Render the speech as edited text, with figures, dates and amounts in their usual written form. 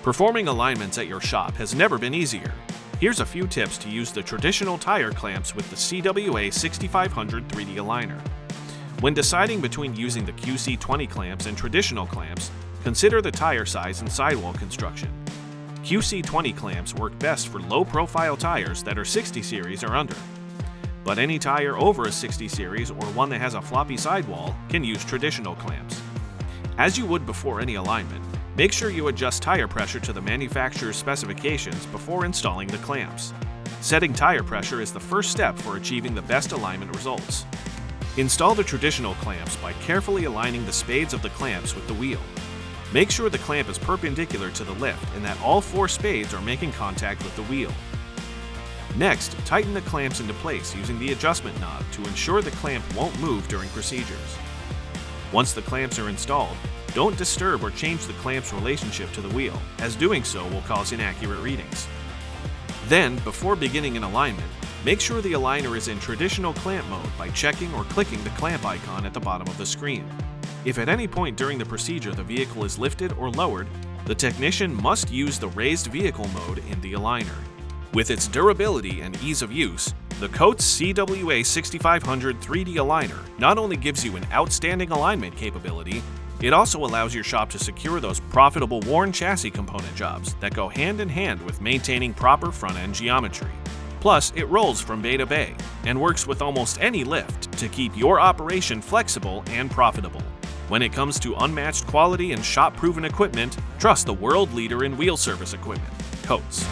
Performing alignments at your shop has never been easier. Here's a few tips to use the traditional tire clamps with the CWA 6500 3D aligner. When deciding between using the QC20 clamps and traditional clamps, consider the tire size and sidewall construction. QC20 clamps work best for low-profile tires that are 60 series or under. But any tire over a 60 series or one that has a floppy sidewall can use traditional clamps. As you would before any alignment, make sure you adjust tire pressure to the manufacturer's specifications before installing the clamps. Setting tire pressure is the first step for achieving the best alignment results. Install the traditional clamps by carefully aligning the spades of the clamps with the wheel. Make sure the clamp is perpendicular to the lift and that all 4 spades are making contact with the wheel. Next, tighten the clamps into place using the adjustment knob to ensure the clamp won't move during procedures. Once the clamps are installed, don't disturb or change the clamp's relationship to the wheel, as doing so will cause inaccurate readings. Then, before beginning an alignment, make sure the aligner is in traditional clamp mode by checking or clicking the clamp icon at the bottom of the screen. If at any point during the procedure the vehicle is lifted or lowered, the technician must use the raised vehicle mode in the aligner. With its durability and ease of use, the COATS CWA 6500 3D aligner not only gives you an outstanding alignment capability, it also allows your shop to secure those profitable worn chassis component jobs that go hand in hand with maintaining proper front-end geometry. Plus, it rolls from bay to bay and works with almost any lift to keep your operation flexible and profitable. When it comes to unmatched quality and shop-proven equipment, trust the world leader in wheel service equipment, COATS.